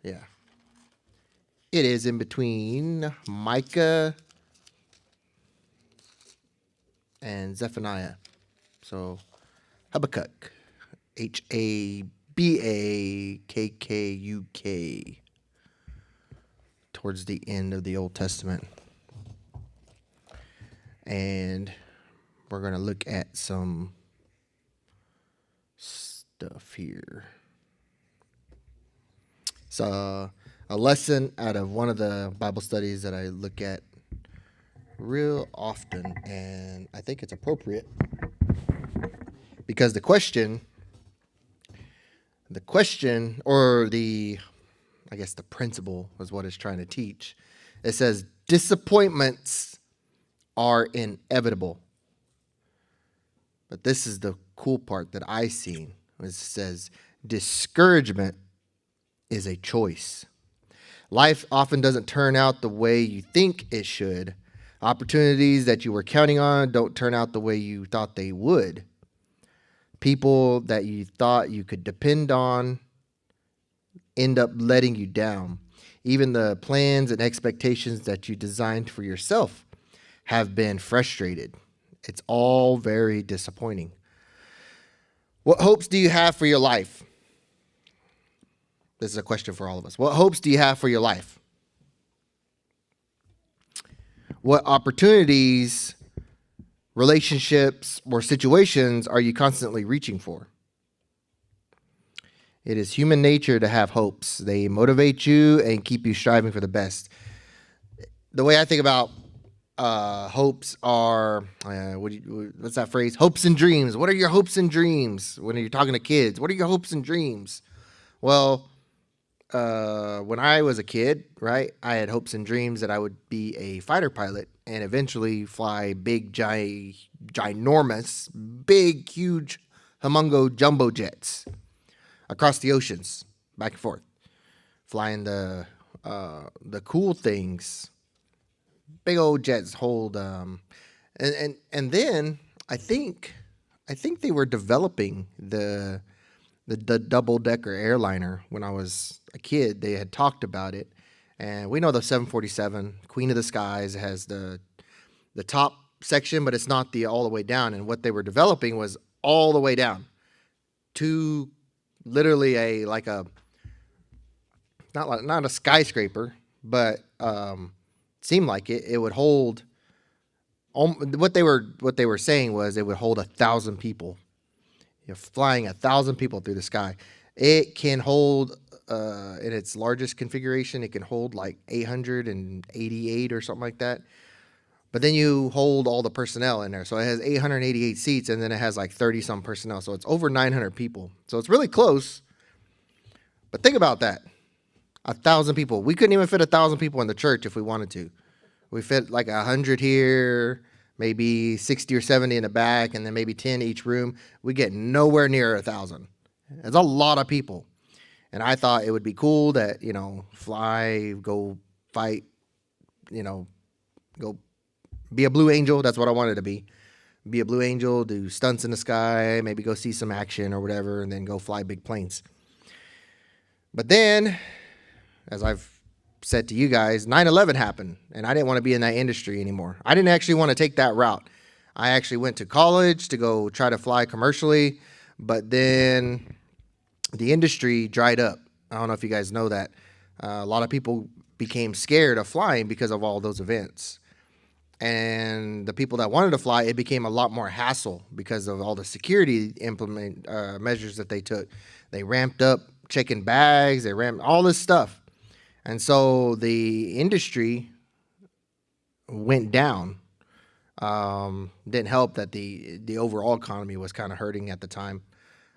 Yeah. It is in between Micah and Zephaniah. So Habakkuk. Habakkuk. Towards the end of the Old Testament. And we're going to look at some stuff here. It's a lesson out of one of the Bible studies that I look at real often, and I think it's appropriate because the question, or I guess the principle is what it's trying to teach. It says disappointments are inevitable. But this is the cool part that I seen. It says discouragement is a choice. Life often doesn't turn out the way you think it should. Opportunities that you were counting on don't turn out the way you thought they would. People that you thought you could depend on end up letting you down. Even the plans and expectations that you designed for yourself have been frustrated. It's all very disappointing. What hopes do you have for your life? This is a question for all of us. What hopes do you have for your life? What opportunities, relationships, or situations are you constantly reaching for? It is human nature to have hopes. They motivate you and keep you striving for the best. The way I think about hopes are, what's that phrase? Hopes and dreams. What are your hopes and dreams? When you're talking to kids, what are your hopes and dreams? Well, when I was a kid, right, I had hopes and dreams that I would be a fighter pilot and eventually fly big, ginormous, big, huge, humongo jumbo jets across the oceans, back and forth, flying the cool things. Big old jets hold, and then I think they were developing the double decker airliner when I was a kid. They had talked about it, and we know the 747 Queen of the Skies has the top section, but it's not the all the way down. And what they were developing was all the way down to literally not a skyscraper, but seemed like it would hold. What they were saying was it would hold 1,000 people. You're flying 1,000 people through the sky. It can hold, in its largest configuration, it can hold like 888 or something like that. But then you hold all the personnel in there. So it has 888 seats, and then it has like 30-some personnel. So it's over 900 people. So it's really close. But think about that. 1,000 people. We couldn't even fit 1,000 people in the church if we wanted to. We fit like 100 here, maybe 60 or 70 in the back, and then maybe 10 each room. We get nowhere near 1,000. It's a lot of people. And I thought it would be cool that, fly, go fight, go be a Blue Angel. That's what I wanted to be. Be a Blue Angel, do stunts in the sky, maybe go see some action or whatever, and then go fly big planes. But then, as I've said to you guys, 9/11 happened, and I didn't want to be in that industry anymore. I didn't actually want to take that route. I actually went to college to go try to fly commercially, but then the industry dried up. I don't know if you guys know that. A lot of people became scared of flying because of all those events. And the people that wanted to fly, it became a lot more hassle because of all the security measures that they took. They ramped up checking bags, they ramped all this stuff. And so the industry went down. Didn't help that the overall economy was kind of hurting at the time.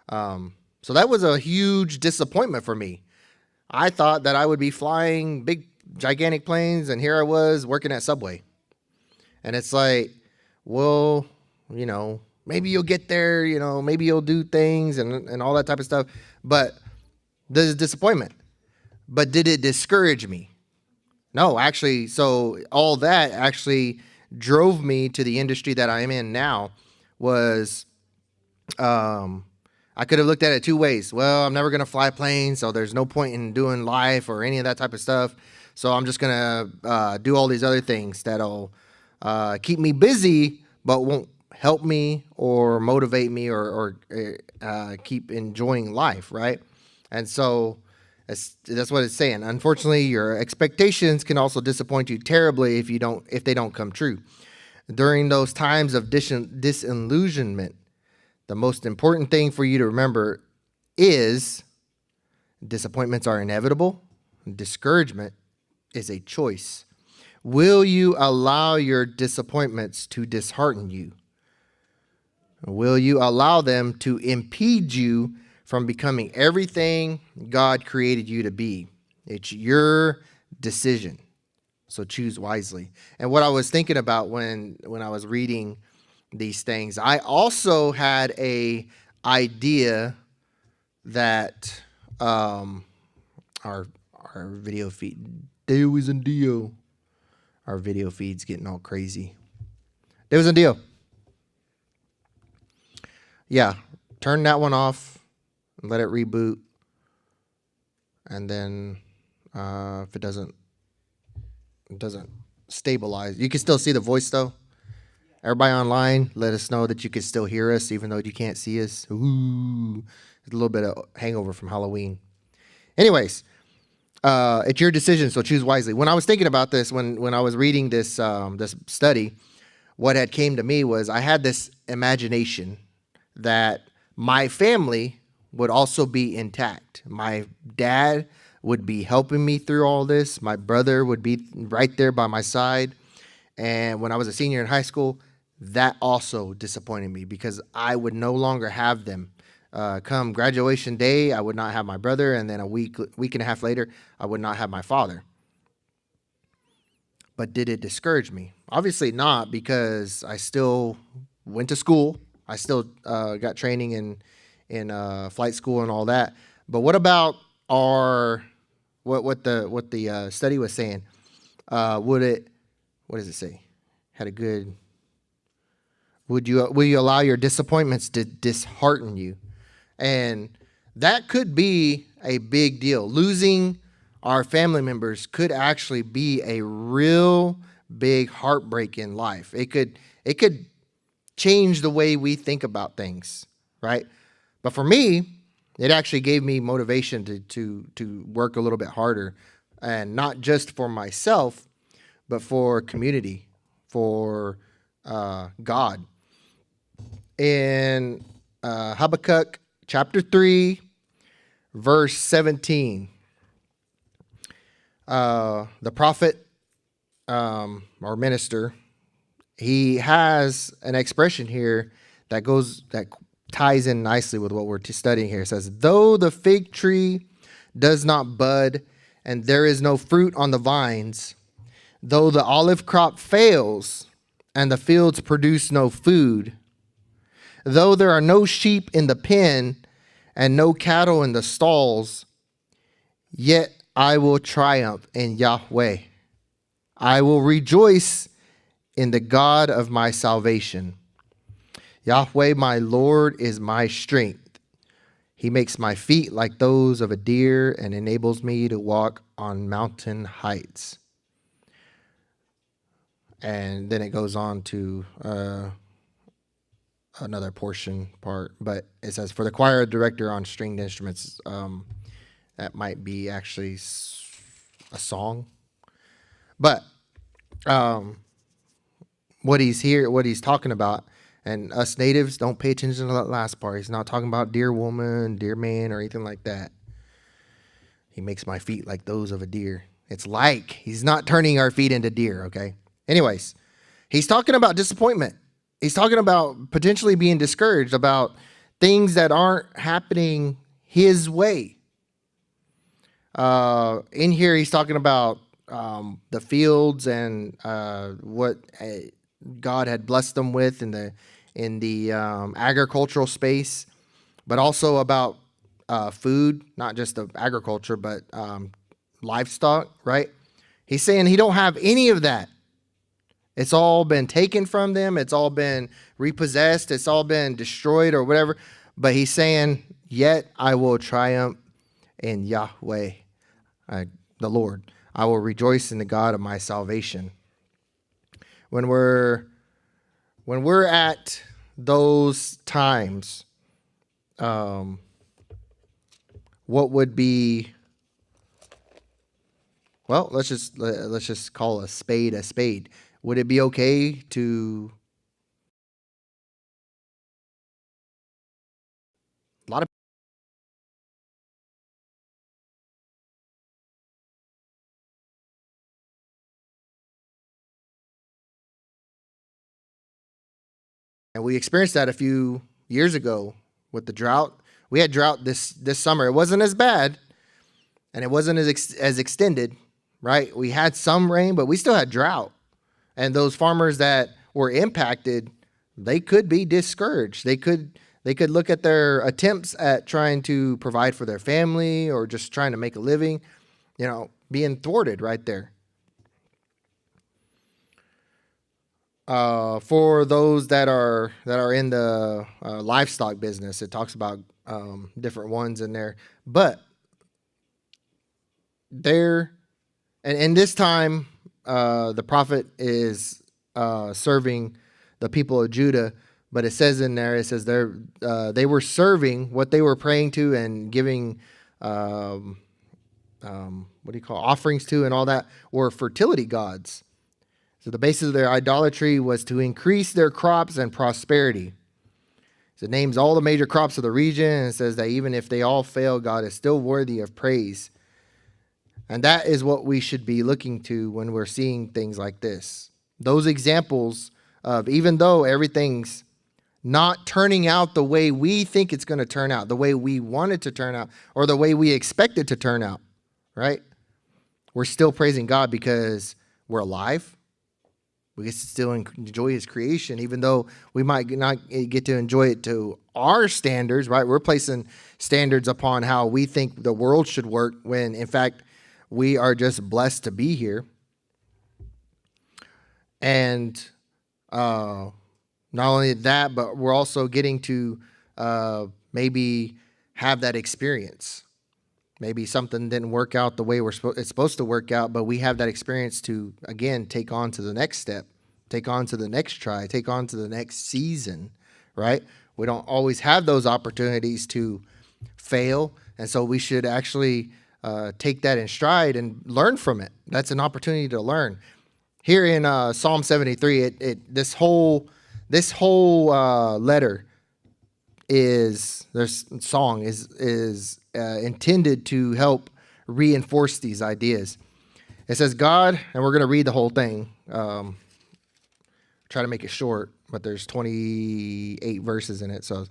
So that was a huge disappointment for me. I thought that I would be flying big, gigantic planes, and here I was working at Subway. And it's like, well, maybe you'll get there, maybe you'll do things and all that type of stuff. But there's disappointment. But did it discourage me? No, actually. So all that actually drove me to the industry that I am in now. Was I I could have looked at it two ways. Well, I'm never going to fly planes, so there's no point in doing life or any of that type of stuff. So I'm just going to do all these other things that'll keep me busy, but won't help me or motivate me or keep enjoying life, right? And so that's what it's saying. Unfortunately, your expectations can also disappoint you terribly if they don't come true. During those times of disillusionment, the most important thing for you to remember is disappointments are inevitable. Discouragement is a choice. Will you allow your disappointments to dishearten you? Will you allow them to impede you from becoming everything God created you to be? It's your decision. So choose wisely. And what I was thinking about when I was reading these things, I also had a idea that our video feed, Deo is in Dio. Our video feed's getting all crazy. Deo is in Dio. Yeah, turn that one off and let it reboot. And then if it doesn't stabilize, you can still see the voice though. Everybody online, let us know that you can still hear us even though you can't see us. Ooh, it's a little bit of hangover from Halloween. Anyways, it's your decision, so choose wisely. When I was thinking about this, when I was reading this this study, what had came to me was I had this imagination that my family would also be intact. My dad would be helping me through all this. My brother would be right there by my side. And when I was a senior in high school, that also disappointed me because I would no longer have them. Come graduation day, I would not have my brother, and then a week and a half later, I would not have my father. But did it discourage me? Obviously not, because I still went to school. I still got training in flight school and all that. But what about what the study was saying? What does it say? Will you allow your disappointments to dishearten you? And that could be a big deal. Losing our family members could actually be a real big heartbreak in life. It could change the way we think about things, right? But for me, it actually gave me motivation to work a little bit harder, and not just for myself, but for community, for God. In Habakkuk chapter 3, verse 17, the prophet or minister, he has an expression here that ties in nicely with what we're studying here. It says, though the fig tree does not bud and there is no fruit on the vines, though the olive crop fails and the fields produce no food, though there are no sheep in the pen and no cattle in the stalls, yet I will triumph in Yahweh. I will rejoice in the God of my salvation. Yahweh, my Lord, is my strength. He makes my feet like those of a deer and enables me to walk on mountain heights. And then it goes on to another part, but it says, for the choir director on stringed instruments, that might be actually a song. But what he's talking about, and us natives don't pay attention to that last part. He's not talking about dear woman, dear man, or anything like that. He makes my feet like those of a deer. It's like he's not turning our feet into deer, okay? Anyways, he's talking about disappointment. He's talking about potentially being discouraged about things that aren't happening his way. In here, he's talking about the fields and what God had blessed them with in the agricultural space, but also about food, not just the agriculture, but livestock, right? He's saying he don't have any of that. It's all been taken from them. It's all been repossessed. It's all been destroyed or whatever. But he's saying, yet I will triumph in Yahweh, the Lord. I will rejoice in the God of my salvation. When we're at those times, what would be, well, let's just call a spade a spade. Would it be okay to, a lot of, and we experienced that a few years ago with the drought. We had drought this summer. It wasn't as bad, and it wasn't as extended, right? We had some rain, but we still had drought. And those farmers that were impacted, they could be discouraged. They could look at their attempts at trying to provide for their family or just trying to make a living, being thwarted right there. For those that are in the livestock business, it talks about different ones in there, but there, and this time the prophet is serving the people of Judah, but it says in there, it says they were serving what they were praying to and giving offerings to and all that were fertility gods. So the basis of their idolatry was to increase their crops and prosperity. So it names all the major crops of the region and says that even if they all fail, God is still worthy of praise. And that is what we should be looking to when we're seeing things like this. Those examples of, even though everything's not turning out the way we think it's going to turn out, the way we want it to turn out, or the way we expect it to turn out, right? We're still praising God because we're alive. We get to still enjoy his creation, even though we might not get to enjoy it to our standards, right? We're placing standards upon how we think the world should work when, in fact, we are just blessed to be here. And not only that, but we're also getting to maybe have that experience. Maybe something didn't work out the way it's supposed to work out, but we have that experience to, again, take on to the next step, take on to the next try, take on to the next season, right? We don't always have those opportunities to fail, and so we should actually take that in stride and learn from it. That's an opportunity to learn. Here in Psalm 73, this whole letter is intended to help reinforce these ideas. It says God, and we're going to read the whole thing. Try to make it short, but there's 28 verses in it. So it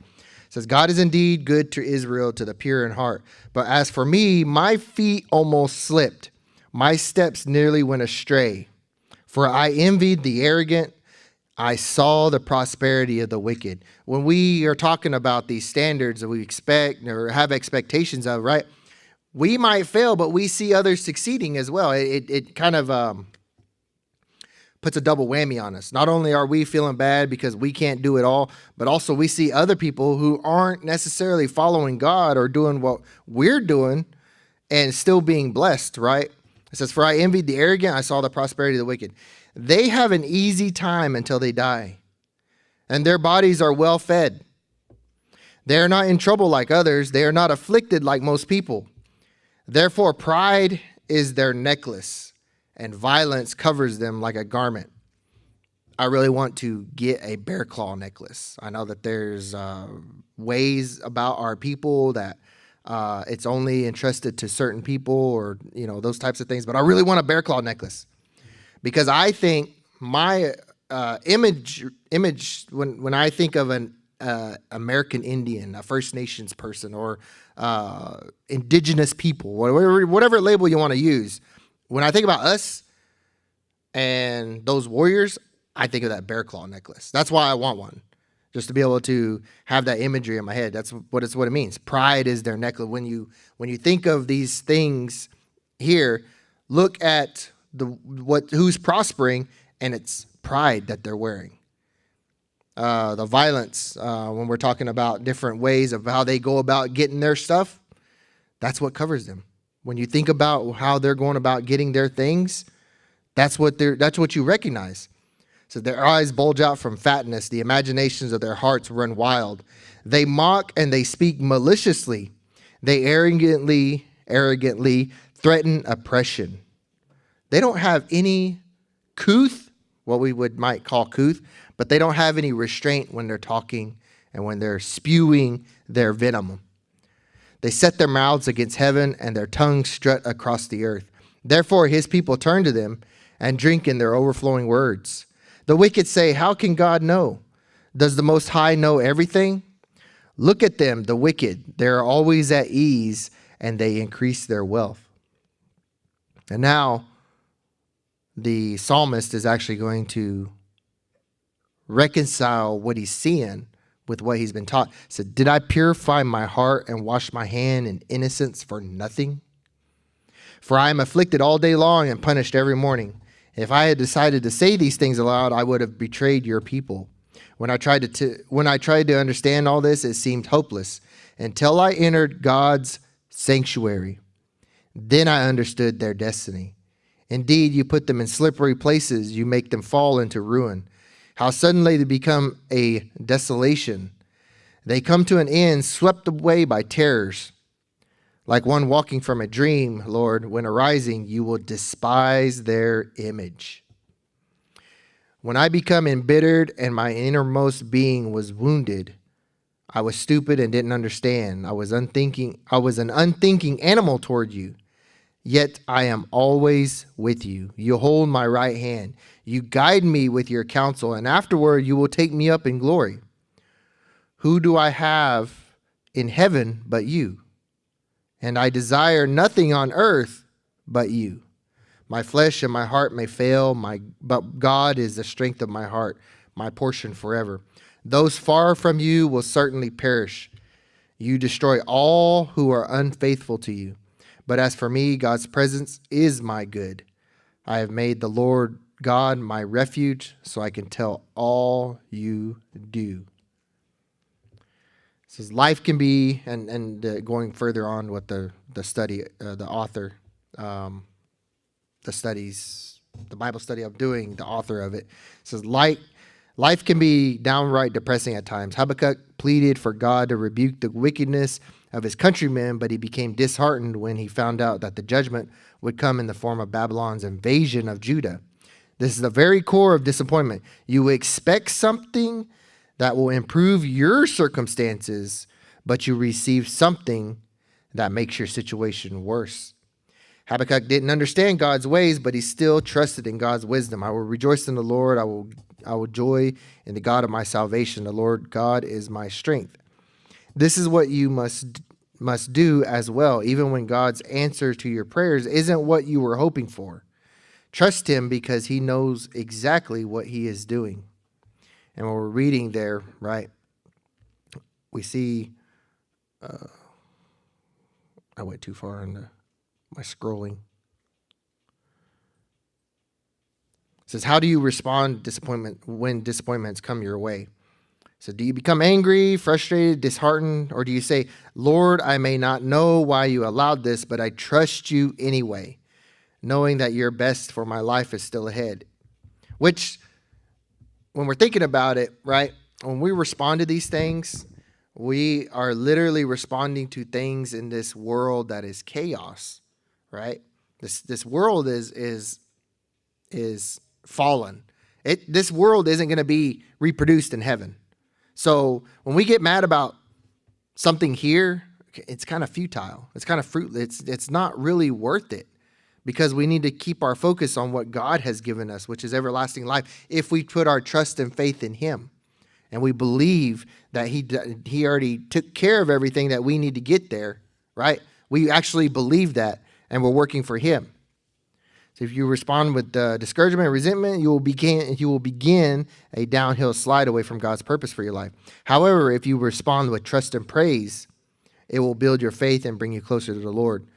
says, God is indeed good to Israel, to the pure in heart. But as for me, my feet almost slipped. My steps nearly went astray. For I envied the arrogant. I saw the prosperity of the wicked. When we are talking about these standards that we expect or have expectations of, right? We might fail, but we see others succeeding as well. It kind of puts a double whammy on us. Not only are we feeling bad because we can't do it all, but also we see other people who aren't necessarily following God or doing what we're doing and still being blessed, right? It says, for I envied the arrogant, I saw the prosperity of the wicked. They have an easy time until they die, and their bodies are well fed. They are not in trouble like others. They are not afflicted like most people. Therefore, pride is their necklace, and violence covers them like a garment. I really want to get a bear claw necklace. I know that there's ways about our people that it's only entrusted to certain people or, those types of things. But I really want a bear claw necklace because I think my image when I think of an American Indian, a First Nations person, or indigenous people, whatever label you want to use, when I think about us and those warriors, I think of that bear claw necklace. That's why I want one. Just to be able to have that imagery in my head. That's what it means. Pride is their necklace. When you think of these things here, look at who's prospering, and it's pride that they're wearing. the violence, when we're talking about different ways of how they go about getting their stuff, that's what covers them. When you think about how they're going about getting their things, that's what you recognize. So their eyes bulge out from fatness. The imaginations of their hearts run wild. They mock and they speak maliciously. They arrogantly threaten oppression. They don't have any couth, what we might call couth, but they don't have any restraint when they're talking and when they're spewing their venom. They set their mouths against heaven and their tongues strut across the earth. Therefore his people turn to them and drink in their overflowing words. The wicked say, how can God know? Does the Most High know everything? Look at them, the wicked. They're always at ease and they increase their wealth. And now the psalmist is actually going to reconcile what he's seeing with what he's been taught. He said, did I purify my heart and wash my hand in innocence for nothing? For I am afflicted all day long and punished every morning. If I had decided to say these things aloud, I would have betrayed your people. When I tried to understand all this, it seemed hopeless until I entered God's sanctuary. Then I understood their destiny. Indeed, you put them in slippery places. You make them fall into ruin. How suddenly they become a desolation. They come to an end, swept away by terrors. Like one walking from a dream, Lord, when arising, you will despise their image. When I become embittered and my innermost being was wounded, I was stupid and didn't understand. I was an unthinking animal toward you. Yet I am always with you. You hold my right hand. You guide me with your counsel, and afterward you will take me up in glory. Who do I have in heaven but you? And I desire nothing on earth but you. My flesh and my heart may fail, but God is the strength of my heart, my portion forever. Those far from you will certainly perish. You destroy all who are unfaithful to you. But as for me, God's presence is my good. I have made the Lord God my refuge, so I can tell all you do. It says life can be, and going further on with the study, the author, the Bible study I'm doing, the author of it says life can be downright depressing at times. Habakkuk pleaded for God to rebuke the wickedness of his countrymen, but he became disheartened when he found out that the judgment would come in the form of Babylon's invasion of Judah. This is the very core of disappointment. You expect something that will improve your circumstances, but you receive something that makes your situation worse. Habakkuk didn't understand God's ways, but he still trusted in God's wisdom. I will rejoice in the Lord. I will joy in the God of my salvation. The Lord God is my strength. This is what you must do as well, even when God's answer to your prayers isn't what you were hoping for. Trust him because he knows exactly what he is doing. And when we're reading there, right, we see, I went too far into my scrolling. It says, how do you respond to when disappointments come your way? So do you become angry, frustrated, disheartened, or do you say, Lord, I may not know why you allowed this, but I trust you anyway, knowing that your best for my life is still ahead? Which, when we're thinking about it, right, when we respond to these things, we are literally responding to things in this world that is chaos, right? This world is fallen. This world isn't going to be reproduced in heaven. So when we get mad about something here, it's kind of futile. It's kind of fruitless. It's not really worth it, because we need to keep our focus on what God has given us, which is everlasting life. If we put our trust and faith in him, and we believe that he already took care of everything that we need to get there, right? We actually believe that, and we're working for him. So if you respond with discouragement and resentment, you will begin a downhill slide away from God's purpose for your life. However, if you respond with trust and praise, it will build your faith and bring you closer to the Lord.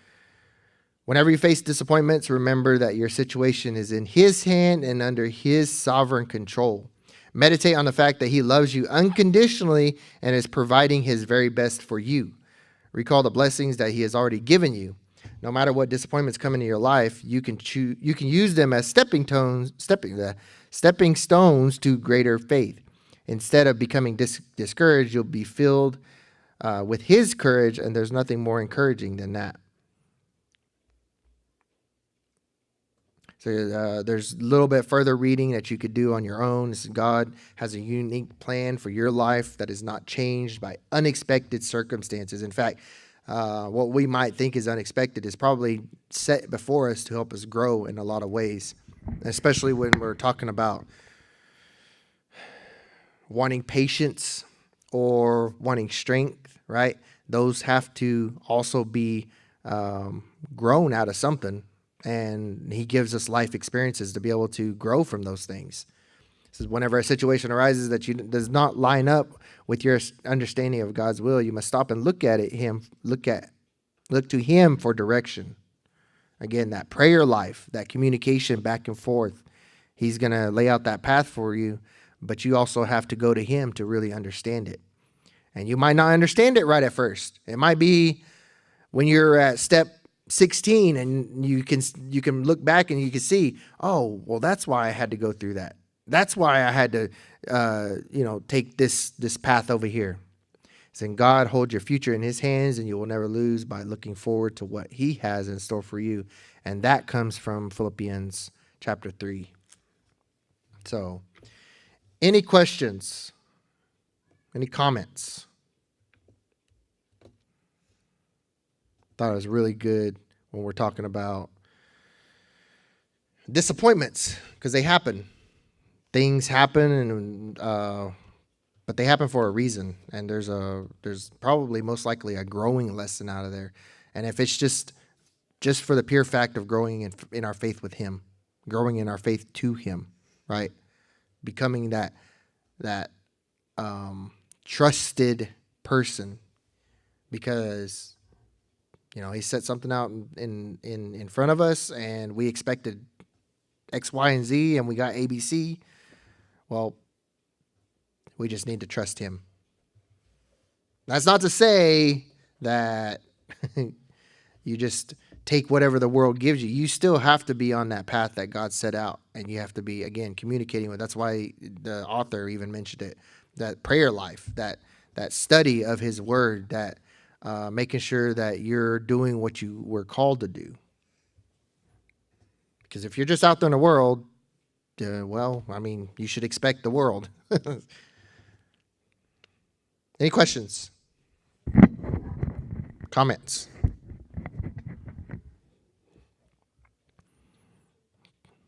Whenever you face disappointments, remember that your situation is in his hand and under his sovereign control. Meditate on the fact that he loves you unconditionally and is providing his very best for you. Recall the blessings that he has already given you. No matter what disappointments come into your life, you can use them as stepping stones to greater faith. Instead of becoming discouraged, you'll be filled with his courage, and there's nothing more encouraging than that. So there's a little bit further reading that you could do on your own. God has a unique plan for your life that is not changed by unexpected circumstances. In fact, what we might think is unexpected is probably set before us to help us grow in a lot of ways, especially when we're talking about wanting patience or wanting strength, right? Those have to also be grown out of something. And he gives us life experiences to be able to grow from those things. So whenever a situation arises that does not line up with your understanding of God's will, you must stop and look to him for direction. Again, that prayer life, that communication back and forth, he's going to lay out that path for you, but you also have to go to him to really understand it. And you might not understand it right at first. It might be when you're at step 16 and you can look back and you can see, oh, well, that's why I had to go through that. That's why I had to, take this path over here. So God holds your future in his hands, and you will never lose by looking forward to what he has in store for you. And that comes from Philippians chapter 3. So any questions? Any comments? Thought it was really good when we're talking about disappointments, because they happen. Things happen, and but they happen for a reason, and there's probably most likely a growing lesson out of there. And if it's just for the pure fact of growing in our faith with him, growing in our faith to him, right? Becoming that trusted person, because he set something out in front of us, and we expected X, Y, and Z, and we got ABC. Well, we just need to trust him. That's not to say that you just take whatever the world gives you. You still have to be on that path that God set out, and you have to be, again, communicating with. That's why the author even mentioned it, that prayer life, that study of his word, that making sure that you're doing what you were called to do. Because if you're just out there in the world, you should expect the world. Any questions? Comments?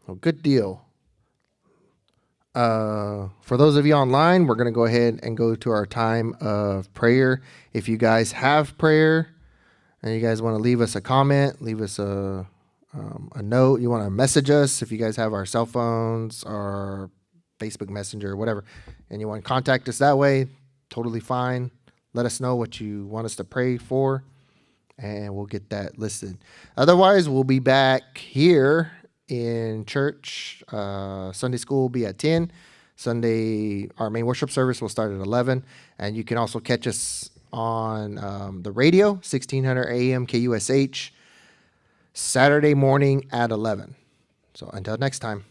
Well, good deal. For those of you online, we're going to go ahead and go to our time of prayer. If you guys have prayer and you guys want to leave us a comment, leave us a note, you want to message us, if you guys have our cell phones or Facebook Messenger or whatever, and you want to contact us that way, totally fine. Let us know what you want us to pray for, and we'll get that listed. Otherwise, we'll be back here in church. Sunday school will be at 10. Sunday, our main worship service will start at 11. And you can also catch us on the radio, 1600 AM KUSH, Saturday morning at 11. So until next time.